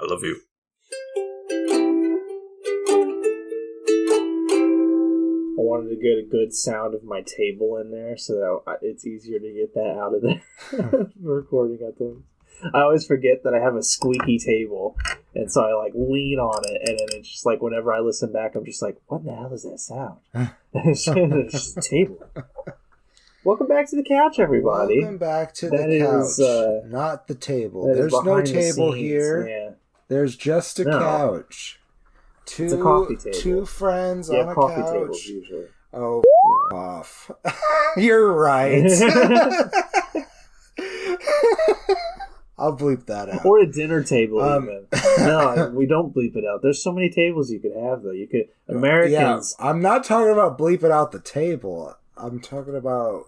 I love you. I wanted to get a good sound of my table in there so that it's easier to get that out of there. Recording at them. I always forget that I have a squeaky table, and so I like lean on it, and then it's just like whenever I listen back, I'm just like, what the hell is that sound? It's just a table. Welcome back to the couch, everybody. Welcome back to the couch, not the table. There's no table here. Yeah. There's just a couch. It's a coffee table. Two friends on a coffee couch. Tables usually. Oh, off. You're right. I'll bleep that out. Or a dinner table, even. No, we don't bleep it out. There's so many tables you could have, though. You could Americans. Yeah, I'm not talking about bleeping out the table. I'm talking about,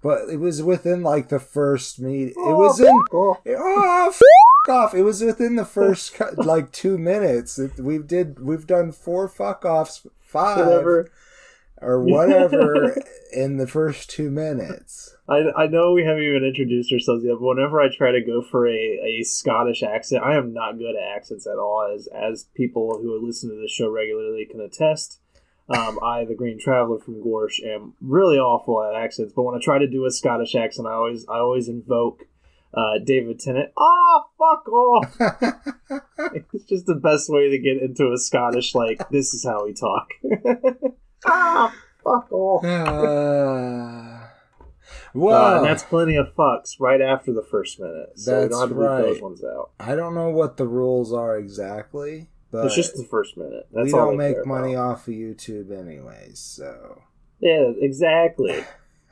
but it was within like the first meet. It was in. Off. It was within the first like 2 minutes. We've done 4 fuck offs, 5 or whatever in the first 2 minutes. I know we haven't even introduced ourselves yet, but whenever I try to go for a Scottish accent, I am not good at accents at all, as people who listen to this show regularly can attest. I, the Green Traveler from Gorsh, am really awful at accents, but when I try to do a Scottish accent, I always invoke David Tennant. Fuck off! It's just the best way to get into a Scottish, like, this is how we talk. Fuck off. Well, and that's plenty of fucks right after the first minute. So we don't have to leave those ones out. I don't know what the rules are exactly, but it's just the first minute. That's we all don't make money off of YouTube anyways, so. Yeah, exactly.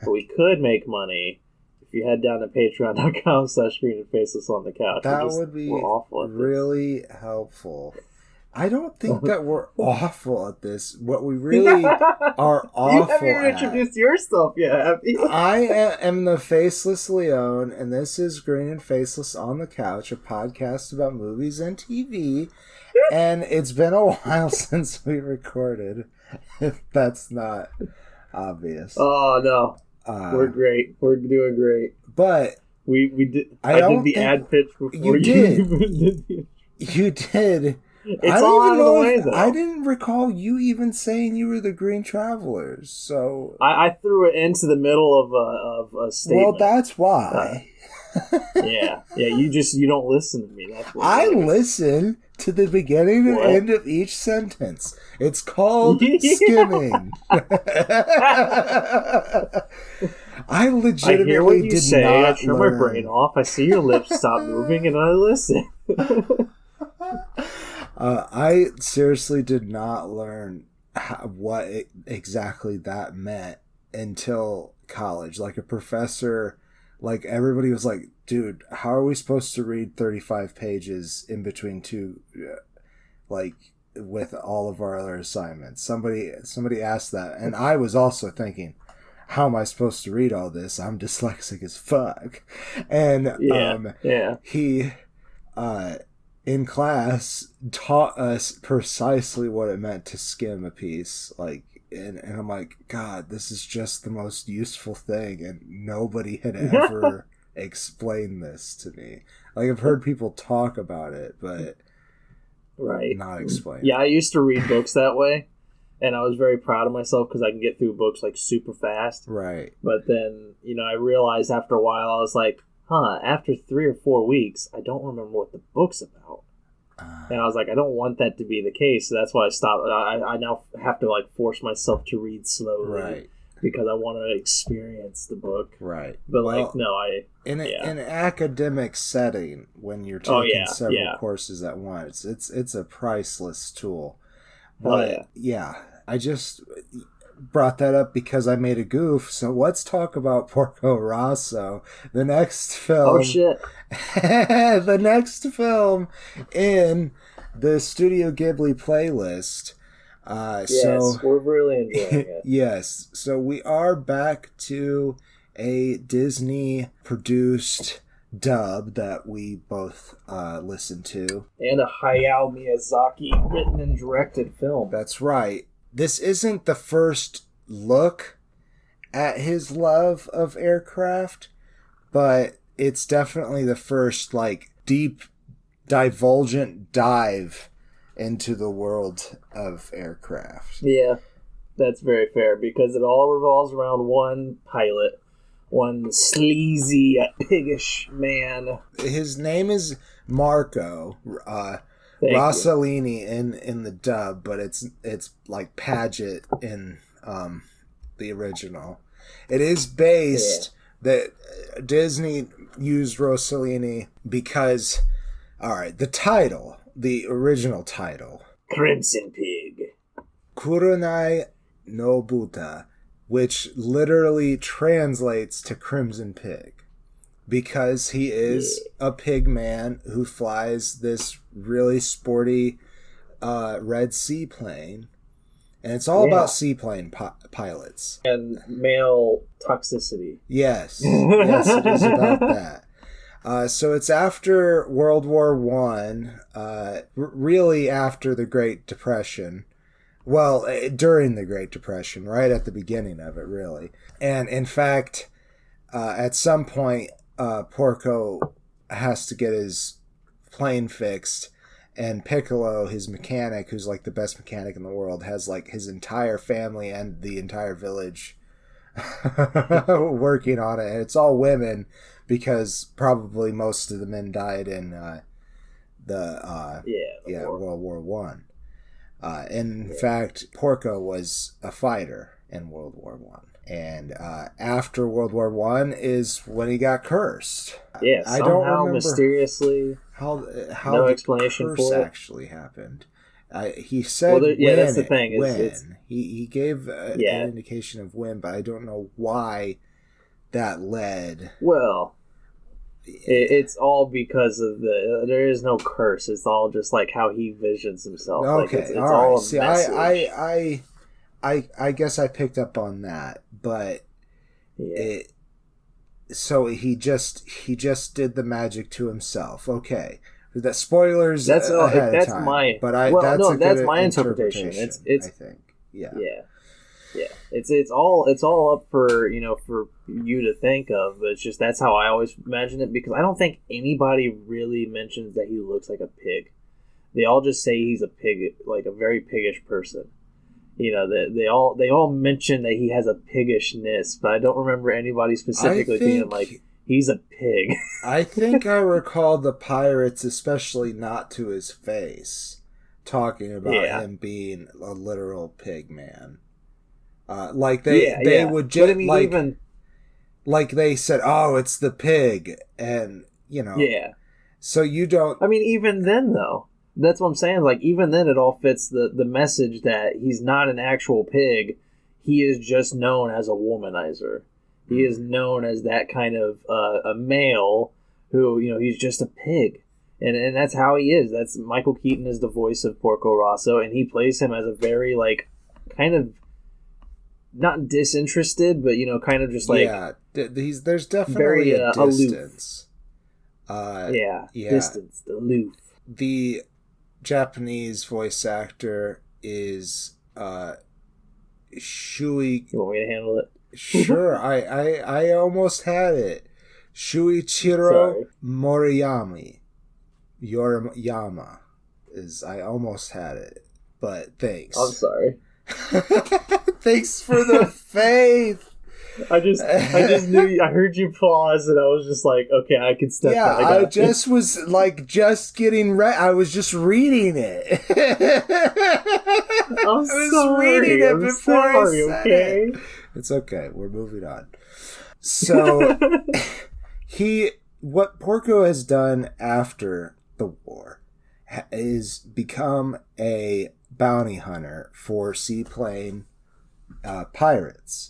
But we could make money if you head down to patreon.com/screenandfaceless on the couch. That would be really helpful. I don't think that we're awful at this. What we really are awful You haven't even introduced yourself yet, have you? I am the Faceless Leone, and this is Green and Faceless on the Couch, a podcast about movies and TV. And it's been a while since we recorded, if that's not obvious. Oh, no. We're great. We're doing great. But we did. I did the ad pitch before you did. You did. It's all out of the way, though. I didn't recall you even saying you were the Green Travelers, so... I threw it into the middle of a statement. Well, that's why. Yeah, you don't listen to me. That's what I listen to the beginning and end of each sentence. It's called skimming. I legitimately hear what you did say. not I turn my brain off. I see your lips stop moving, and I listen. I seriously did not learn what exactly that meant until college. Like a professor, like everybody was like, dude, how are we supposed to read 35 pages in between two, like with all of our other assignments? Somebody asked that. And I was also thinking, how am I supposed to read all this? I'm dyslexic as fuck. And he, in class, taught us precisely what it meant to skim a piece. Like, and I'm like, God, this is just the most useful thing, and nobody had ever explained this to me. Like, I've heard people talk about it, but not explain. Yeah, I used to read books that way, and I was very proud of myself because I can get through books like super fast. Right. But then, I realized after a while, I was like, after 3 or 4 weeks, I don't remember what the book's about. And I was like, I don't want that to be the case. So that's why I stopped. I now have to force myself to read slowly. Right. Because I want to experience the book. Right. But in an academic setting, when you're taking several courses at once, it's a priceless tool. But I just brought that up because I made a goof. So let's talk about Porco Rosso, the next film. Oh shit! The next film in the Studio Ghibli playlist. So we're really enjoying it. Yes, so we are back to a Disney-produced dub that we both listened to, and a Hayao Miyazaki written and directed film. That's right. This isn't the first look at his love of aircraft, but it's definitely the first, deep divulgent dive into the world of aircraft. Yeah, that's very fair, because it all revolves around one pilot, one sleazy, piggish man. His name is Marco Rossellini in the dub, but it's like Paget in the original. It is based that Disney used Rossellini because, all right, the original title, Crimson Pig, Kurenai no Buta, which literally translates to Crimson Pig, because he is a pig man who flies this really sporty red seaplane. And it's all about seaplane pilots. And male toxicity. Yes. Yes, it is about that. So it's after World War One, really after the Great Depression. Well, during the Great Depression, right at the beginning of it, really. And in fact, at some point, Porco has to get his plane fixed, and Piccolo, his mechanic, who's like the best mechanic in the world, has like his entire family and the entire village working on it. And it's all women, because probably most of the men died in World War One. In fact, Porco was a fighter in World War One. And after World War One is when he got cursed. Yeah, somehow, I don't remember mysteriously, how no the explanation curse for it actually happened. He said that's the thing. He gave an indication of when, but I don't know why that led. Well, it's all because of there is no curse. It's all just like how he visions himself. Okay, like it's all all right. a See, message. I guess I picked up on that, but so he just did the magic to himself. Okay, that spoilers. That's ahead that's of time, my. But that's my interpretation. It's I think yeah. It's all up for for you to think of. But it's just that's how I always imagine it, because I don't think anybody really mentions that he looks like a pig. They all just say he's a pig, like a very piggish person. They all mention that he has a piggishness, but I don't remember anybody specifically being like, he's a pig. I think I recall the pirates, especially not to his face, talking about him being a literal pig man. Like they would just, I mean, even like they said, "Oh, it's the pig," and Yeah. So you don't. I mean, even then though. That's what I'm saying. Like, even then, it all fits the message that he's not an actual pig. He is just known as a womanizer. He is known as that kind of a male who, he's just a pig. And that's how he is. That's Michael Keaton is the voice of Porco Rosso, and he plays him as a very, like, kind of not disinterested, but, kind of just like... Yeah, there's definitely a distance. Distance, aloof. The Japanese voice actor is Shui. You want me to handle it? Sure, I almost had it. Shuichiro Moriyama. Yoriyama is I almost had it, but thanks. I'm sorry. Thanks for the faith. I just knew. I heard you pause, and I was just like, okay, I can step. Yeah, I just was like just getting ready. I was just reading it. I'm sorry. I'm sorry. Okay, it's okay. We're moving on. So what Porco has done after the war is become a bounty hunter for seaplane pirates.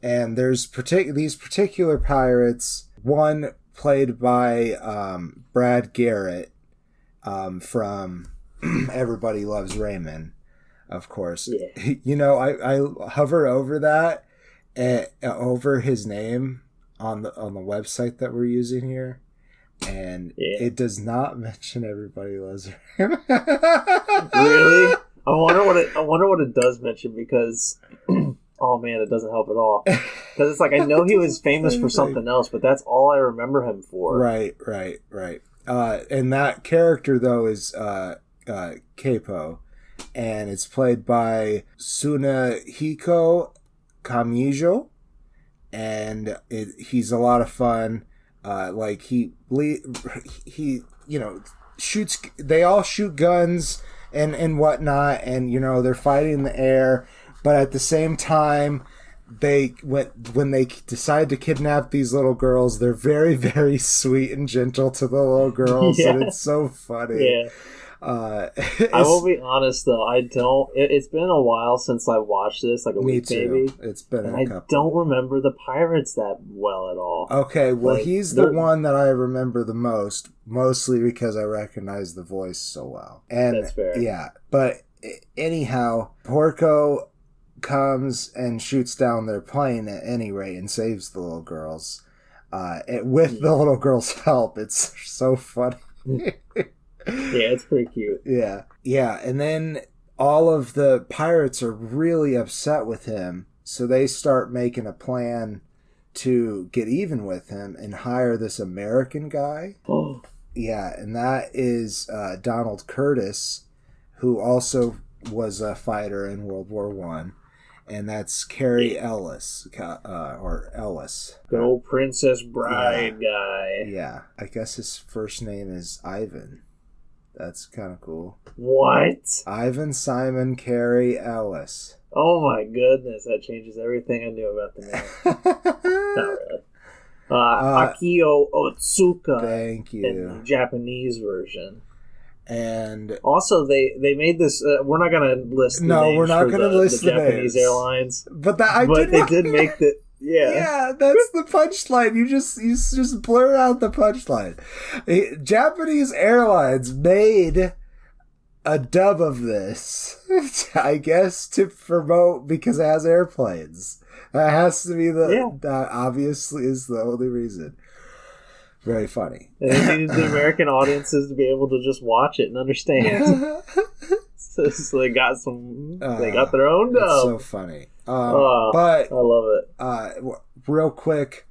And there's these particular pirates, one played by Brad Garrett from Everybody Loves Raymond, of course. Yeah. I hover over that, over his name on the website that we're using here, and it does not mention Everybody Loves Raymond. Really? I wonder what it does mention, because... Oh man, it doesn't help at all. Because it's like, I know he was famous for something else, but that's all I remember him for. Right. And that character, though, is Keipo. And it's played by Sunehiko Kamijo. And he's a lot of fun. Like, he shoots... They all shoot guns and whatnot. And, they're fighting in the air. But at the same time... when they decide to kidnap these little girls, they're very, very sweet and gentle to the little girls, and it's so funny. Yeah. I will be honest though, I don't. It's been a while since I watched this, like a week maybe. It's been a couple. I don't remember the pirates that well at all. Okay, well, he's the one that I remember the most, mostly because I recognize the voice so well. And that's fair. Yeah, but anyhow, Porco comes and shoots down their plane at any rate and saves the little girls. With the little girls' help. It's so funny. Yeah, it's pretty cute. Yeah. Yeah, and then all of the pirates are really upset with him, so they start making a plan to get even with him and hire this American guy. Oh. Yeah, and that is Donald Curtis, who also was a fighter in World War One. And that's Carrie Ellis, or Ellis. Good old Princess Bride guy. Yeah, I guess his first name is Ivan. That's kind of cool. What? Ivan Simon Carrie Ellis. Oh my goodness, that changes everything I knew about the name. Not really. Akio Otsuka. Thank you. In the Japanese version. And also, they made this. We're not going to list. We're not going to list the Japanese names. Airlines. But they did make the. Yeah, yeah, that's the punchline. You just blur out the punchline. Japanese Airlines made a dub of this, I guess, to promote because it has airplanes. That has to be that obviously is the only reason. Very funny. And they needed the American audiences to be able to just watch it and understand. so they got they got their own dub. It's so funny. But I love it. Real quick,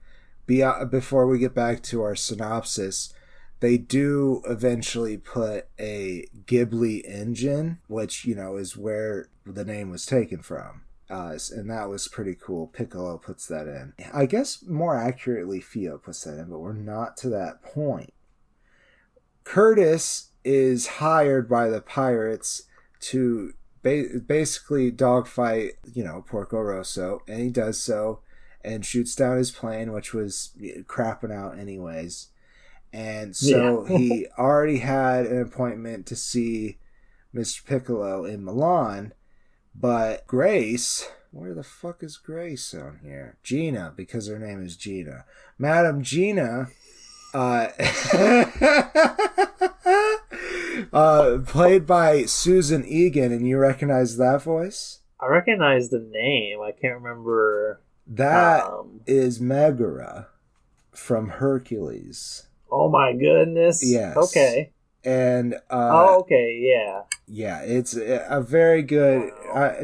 before we get back to our synopsis, they do eventually put a Ghibli engine, which, is where the name was taken from. And that was pretty cool. Piccolo puts that in. I guess more accurately, Fio puts that in, but we're not to that point. Curtis is hired by the pirates to basically dogfight, Porco Rosso, and he does so and shoots down his plane, which was crapping out anyways. And so he already had an appointment to see Mr. Piccolo in Milan. But Grace, where the fuck is Grace on here? Gina, because her name is Gina. Madam Gina, played by Susan Egan, and you recognize that voice? I recognize the name. I can't remember. That is Megara from Hercules. Oh my goodness. Yes. Okay. And okay, yeah. Yeah, it's a very good.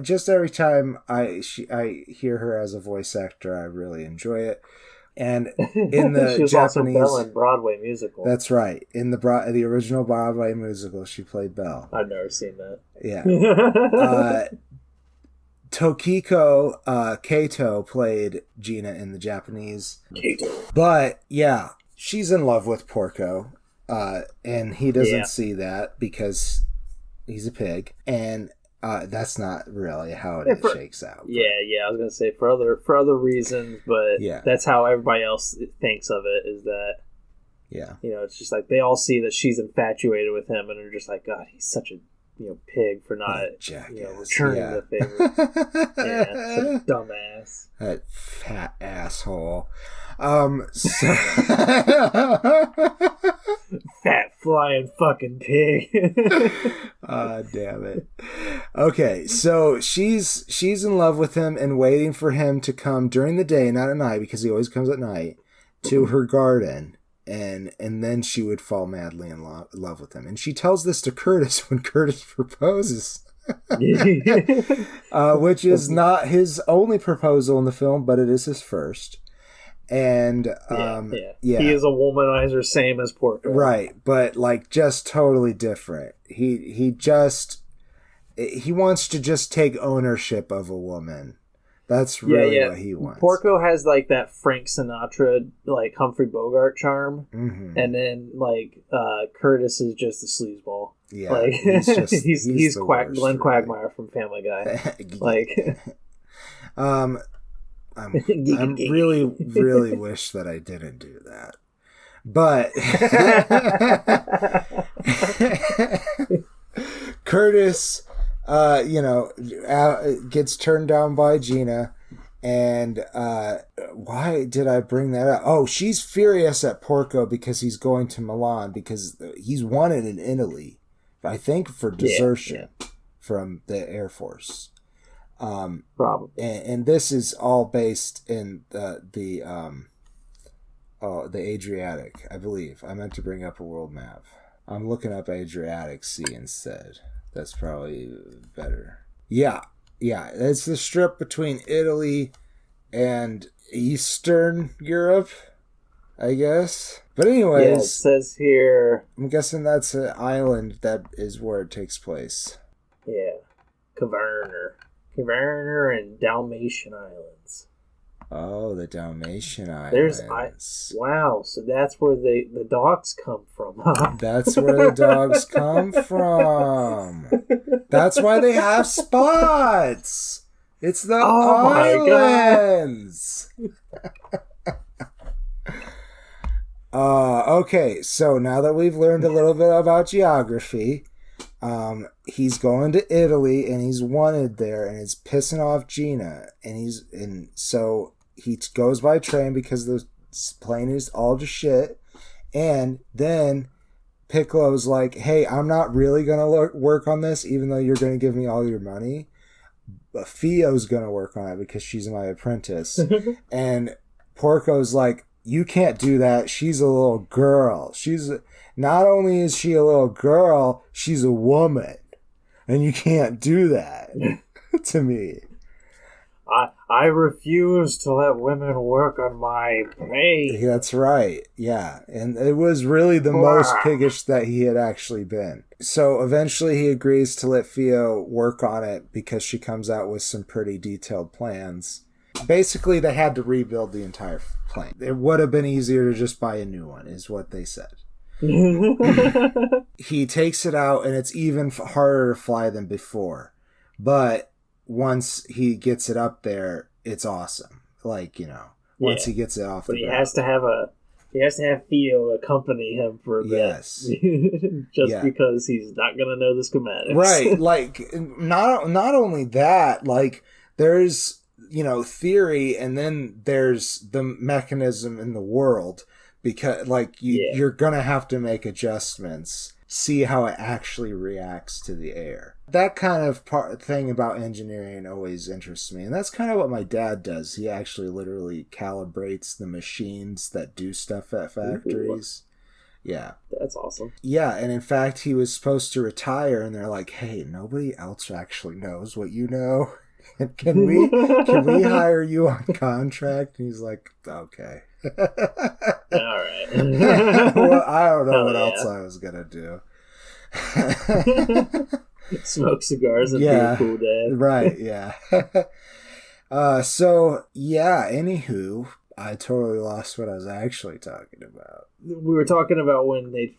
Just every time I hear her as a voice actor, I really enjoy it. And in the she was Japanese also Belle in Broadway musical. That's right. In the original Broadway musical, she played Belle. I've never seen that. Yeah. Tokiko Kato played Gina in the Japanese. Kato. But yeah, she's in love with Porco. And he doesn't see that because he's a pig, and that's not really how it shakes out. Yeah, I was gonna say for other reasons, but that's how everybody else thinks of it. Is that it's just like they all see that she's infatuated with him, and they're just like, God, he's such a pig for not returning the favor. Such a dumbass. That fat asshole. Fat flying fucking pig. Damn it. Okay, so she's in love with him and waiting for him to come during the day, not at night, because he always comes at night, to her garden, and then she would fall madly in love with him. And she tells this to Curtis when Curtis proposes. Which is not his only proposal in the film, but it is his first. And he is a womanizer, same as Porco. Right, but like just totally different. He wants to just take ownership of a woman. That's really what he wants. Porco has like that Frank Sinatra, like Humphrey Bogart charm, and then like Curtis is just a sleazeball. Yeah, like he's Glenn Quagmire right? From Family Guy. Like, I really wish that I didn't do that, but Curtis. Gets turned down by Gina, and why did I bring that up? Oh, she's furious at Porco because he's going to Milan because he's wanted in Italy, I think, for desertion from the Air Force. Probably. And this is all based in the Adriatic, I believe. I meant to bring up a world map. I'm looking up Adriatic Sea instead. That's probably better. Yeah. It's the strip between Italy and Eastern Europe, I guess. But anyways, it says here. I'm guessing that's an island that is where it takes place. Yeah, Caverner and Dalmatian Islands. Oh, the Dalmatian Islands. Wow, so that's where the dogs come from, huh? That's where the dogs come from. That's why they have spots. It's the islands. Okay, so now that we've learned a little bit about geography, he's going to Italy and he's wanted there and it's pissing off Gina and so he goes by train because the plane is all just shit. And then Piccolo's like, hey, I'm not really going to work on this, even though you're going to give me all your money. But Fio's going to work on it because she's my apprentice. And Porco's like, you can't do that. She's a little girl. Not only is she a little girl, she's a woman. And you can't do that to me. I refuse to let women work on my pay. That's right. Yeah. And it was really the most piggish that he had actually been. So eventually he agrees to let Fio work on it because she comes out with some pretty detailed plans. Basically, they had to rebuild the entire plane. It would have been easier to just buy a new one, is what they said. He takes it out, and it's even harder to fly than before. But once he gets it up there, it's awesome. Like, once he gets it off the ground. But he has to have Theo accompany him for a bit. Yes. Because he's not going to know the schematics. Right. Like, not only that, like, there's, theory, and then there's the mechanism in the world. Because, like, you're going to have to make adjustments, see how it actually reacts to the air. That kind of thing about engineering always interests me. And that's kind of what my dad does. He actually literally calibrates the machines that do stuff at factories. Ooh. Yeah. That's awesome. Yeah, and in fact, he was supposed to retire, and they're like, hey, nobody else actually knows what you know. Can we hire you on contract? And he's like, okay. All right. Well, I don't know what else I was gonna do. Smoke cigars and be a cool dad. Right, yeah. Anywho, I totally lost what I was actually talking about. We were talking about when they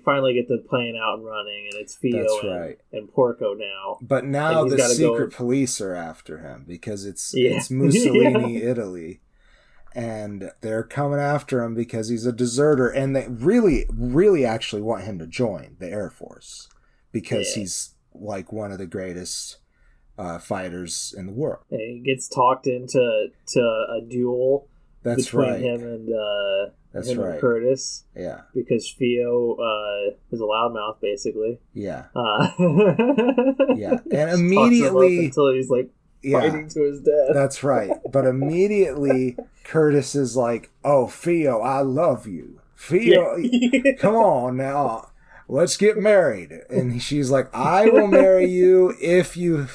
finally get the plane out and running, and it's Fio and Porco now. But now the secret police are after him because it's Mussolini, Italy. And they're coming after him because he's a deserter. And they really, really actually want him to join the Air Force because he's like one of the greatest fighters in the world. And he gets talked into a duel between him and Curtis. Yeah. Because Fio is a loudmouth, basically. Yeah. Yeah. And immediately... until he's like... fighting to his death. That's right. But immediately, Curtis is like, oh, Fio, I love you. Fio, come on now. Let's get married. And she's like, I will marry you if you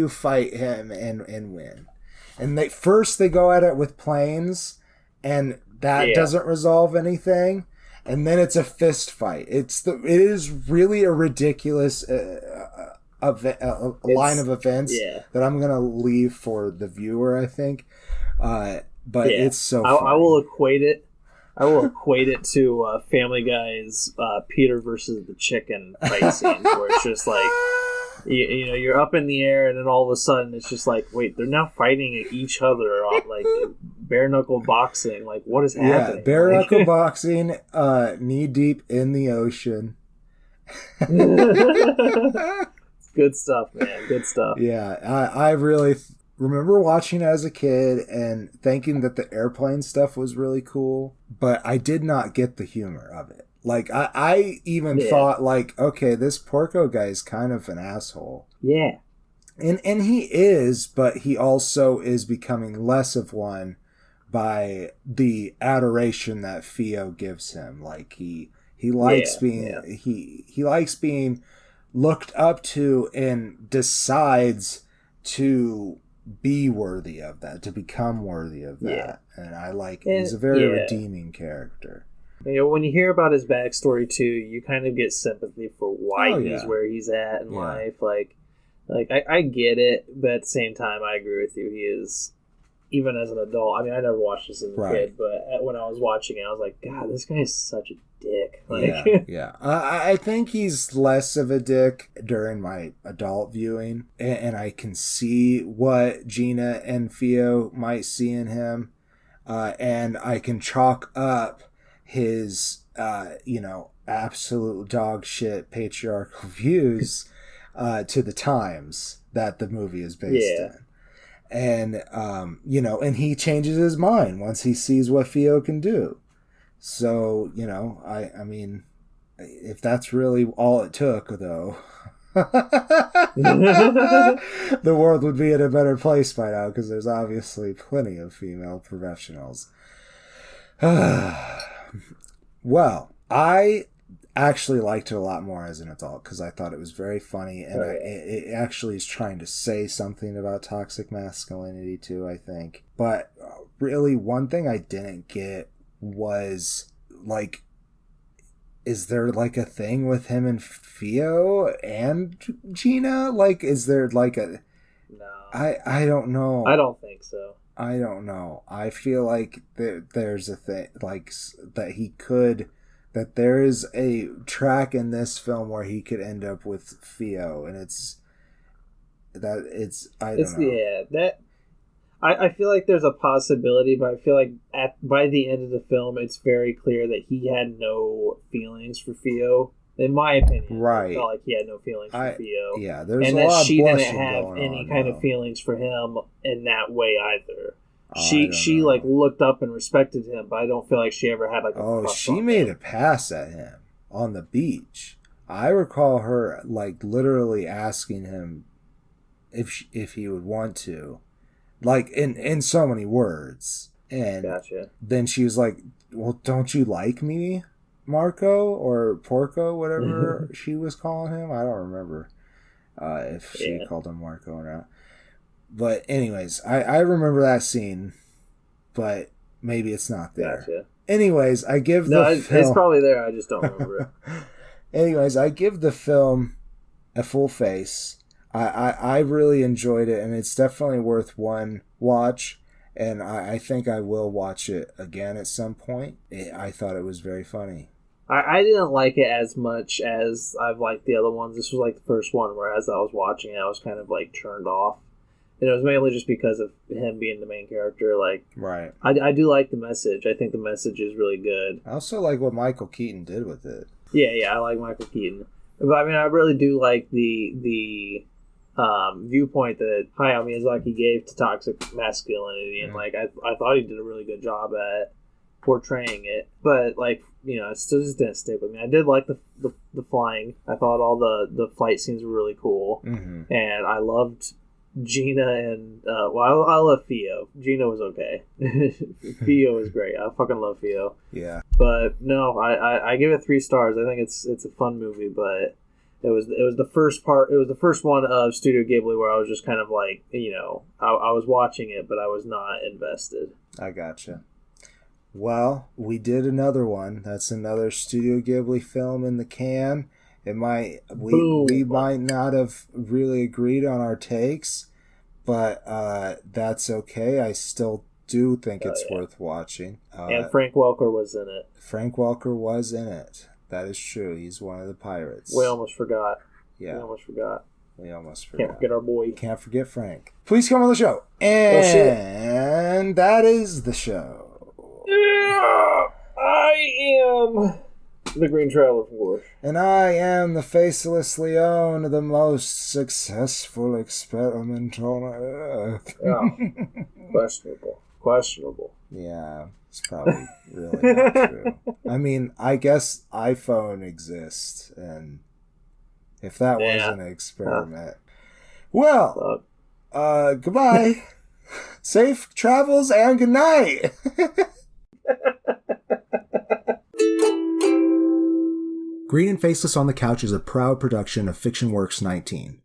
fight him and win. And they go at it with planes. and that doesn't resolve anything, and then it's a fist fight. It is really a ridiculous line of events that I'm gonna leave for the viewer, I think. But it's so funny. I will equate it. To Family Guy's Peter versus the chicken fight scenes, where it's just like, you know, you're up in the air, and then all of a sudden it's just like, wait, they're now fighting each other, like bare knuckle boxing. Like, what is happening? Yeah, bare knuckle boxing, knee deep in the ocean. Good stuff, man. Good stuff. Yeah, I really remember watching as a kid and thinking that the airplane stuff was really cool, but I did not get the humor of it. Like, I even thought, like, okay, this Porco guy is kind of an asshole. Yeah. And he is, but he also is becoming less of one by the adoration that Theo gives him. Like, he likes he likes being looked up to and decides to be worthy of that, to become worthy of that. And I like, he's a very redeeming character. You know, when you hear about his backstory too, you kind of get sympathy for why he's where he's at in life. Like I get it, but at the same time, I agree with you. He is, even as an adult. I mean, I never watched this as a kid, but when I was watching it, I was like, God, this guy is such a dick. Like, I think he's less of a dick during my adult viewing, and I can see what Gina and Theo might see in him, and I can chalk up his, absolute dog shit patriarchal views to the times that the movie is based in. And, and he changes his mind once he sees what Theo can do. So, I mean, if that's really all it took, though, the world would be in a better place by now, because there's obviously plenty of female professionals. Well, I actually liked it a lot more as an adult, because I thought it was very funny, and it actually is trying to say something about toxic masculinity too, I think. But really, one thing I didn't get was, like, is there like a thing with him and Theo and Gina? Like, is there like a... No. I don't know. I don't think so. I don't know. I feel like there's a thing, like, that there is a track in this film where he could end up with Theo, and I don't know. Yeah, I feel like there's a possibility, but I feel like by the end of the film, it's very clear that he had no feelings for Theo. In my opinion, right? I felt like he had no feelings for Theo. Yeah, there's and a lot of she blushing didn't have going any on, kind of feelings for him in that way either. Oh, she like looked up and respected him, but I don't feel like she ever had like a crush she on made him. a pass at him on the beach. I recall her like literally asking him if he would want to, like in so many words. And then she was like, well, don't you like me, Marco, or Porco, whatever she was calling him? I don't remember if she called him Marco or not. But anyways, I remember that scene, but maybe it's not there. Gotcha. Anyways, I give the film... it's probably there, I just don't remember it. Anyways, I give the film a full face. I really enjoyed it, and it's definitely worth one watch, and I think I will watch it again at some point. I thought it was very funny. I didn't like it as much as I've liked the other ones. This was like the first one where as I was watching it, I was kind of like turned off. And it was mainly just because of him being the main character. Like, right. I do like the message. I think the message is really good. I also like what Michael Keaton did with it. Yeah, I like Michael Keaton. But I mean, I really do like the viewpoint that Hayao Miyazaki gave to toxic masculinity, and like I thought he did a really good job at portraying it. But like, it still just didn't stick with me. I did like the flying. I thought all the flight scenes were really cool, and I loved Gina and I love Theo. Gina was okay. Theo was great. I fucking love Theo. Yeah. But no, I give it 3 stars. I think it's a fun movie, but it was the first part. It was the first one of Studio Ghibli where I was just kind of like, I was watching it, but I was not invested. I gotcha. Well, we did another one. That's another Studio Ghibli film in the can. We might not have really agreed on our takes, but that's okay. I still do think it's worth watching. And Frank Welker was in it. Frank Welker was in it. That is true. He's one of the pirates. We almost forgot. Yeah. We almost forgot. Can't forget our boy. Can't forget Frank. Please come on the show. And that is the show. Yeah, I am the Green Traveler, of course. And I am the Faceless Leon, the most successful experiment on Earth. Oh, questionable. Yeah, it's probably really not true. I mean, I guess iPhone exists, and if that was an experiment. Well, goodbye. Safe travels and good night. Green and Faceless on the Couch is a proud production of FictionWorks 19.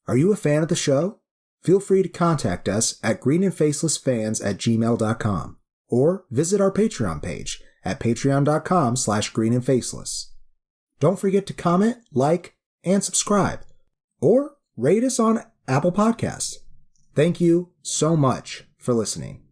Are you a fan of the show? Feel free to contact us at greenandfacelessfans@gmail.com or visit our Patreon page at patreon.com/greenandfaceless. Don't forget to comment, like, and subscribe, or rate us on Apple Podcasts. Thank you so much for listening.